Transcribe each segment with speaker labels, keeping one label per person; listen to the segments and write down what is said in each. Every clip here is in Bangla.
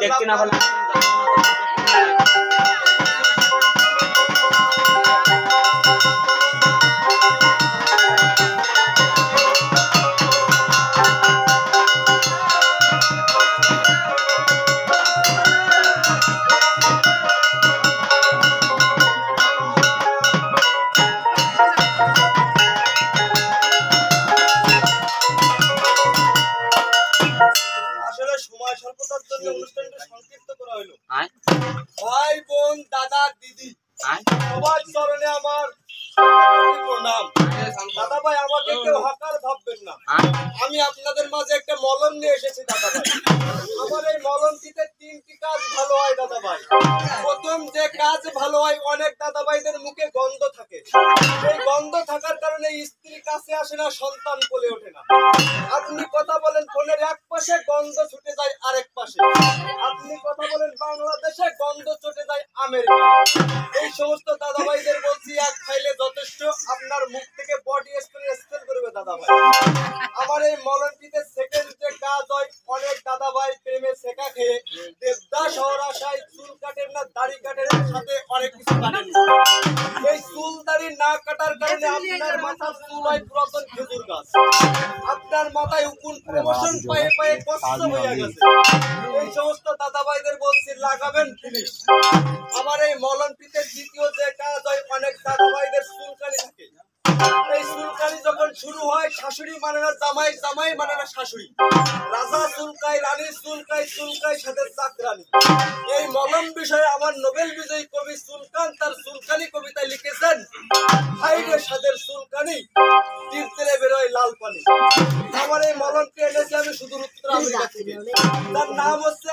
Speaker 1: দেখতে না পারলাম।
Speaker 2: সময় স্বল্পতার জন্য অনুষ্ঠানটা সংক্ষিপ্ত করা হলো। ভাই বোন দাদা দিদি সবার চরণে আমার প্রণাম। দাদা ভাই আমাকে কেউ হকার ভাববেন না, আমি আপনাদের মাঝে একটা মলম নিয়ে এসেছি দাদা ভাই। আমার এই মলমটিতে 3টি কাজ ভালো হয় দাদা ভাই। প্রথম যে কাজ ভালো হয়, অনেক দাদা ভাইদের মুখে গন্ধ থাকে, এই গন্ধ থাকার কারণে স্ত্রী কাছে আসে না, সন্তান কোলে ওঠে না। আপনি কথা বলেন ফোনের এক পাশে, গন্ধ ছুটে যায় আরেক পাশে। আপনি কথা বলেন বাংলাদেশে, গন্ধ ছুটে যায় আমেরিকা। এই সমস্ত দাদা ভাইদের বলছি, এক খাইলে যথেষ্ট, আপনার মুখ থেকে বডি স্প্রে করবে দাদা ভাই। আমার এই মলমটিতে সেকেন্ড যে কাজ হয়, অনেক দাদা ভাই প্রেমে শেখা খেয়ে দেবদাস হওয়ার আশায় চুল কাটেন না, দাড়ি কাটেন, সাথে অনেক কিছু কাটেন। এই চুল দাড়ি না কাটার কারণে আপনার মাথার চুল হয় পুরাতন খেজুর গাছ, আপনার মাথায় উকুন প্রমোশন পায়ে পায়ে কষ্ট হয়ে গেছে। এই সমস্ত দাদা ভাইদের বলছি, লাগাবেন ফিনিশ। আমার এই মলমটিতে দ্বিতীয় যে কাজ হয়, অনেক দাদা ভাইদের চুলকানি থাকে। এই চুলকানি যখন শুরু হয়, শাশুড়ি মানে না জামাই, জামাই মানে না শাশুড়ি, রাজা চুলকায়, রানী চুলকায়, চুলকায় সাথে চাকরানি। এই মলম বিষয়ে আমার নোবেল বিজয়ী কবি সুলতান তার চুলকানি কবিতায় লিখেছেন, হাইরে সাদের চুলকানি, তীর্থে বেরোয় লাল পানি। আমার এই মলমটি এনেছি আমি সুদূর উত্তর আমেরিকা থেকে, তার নাম হচ্ছে।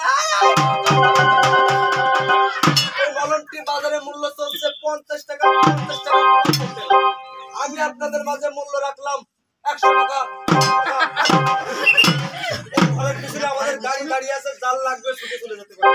Speaker 2: এই মলমটি বাজারে মূল্য চলছে 50 টাকা, 50 টাকা, 50 টাকা। আমি আপনাদের মাঝে মূল্য রাখলাম 100 টাকা। ঘরের পিছনে আমাদের গাড়ি আছে, জাল লাগবে, ছুটে চলে যেতে পারে।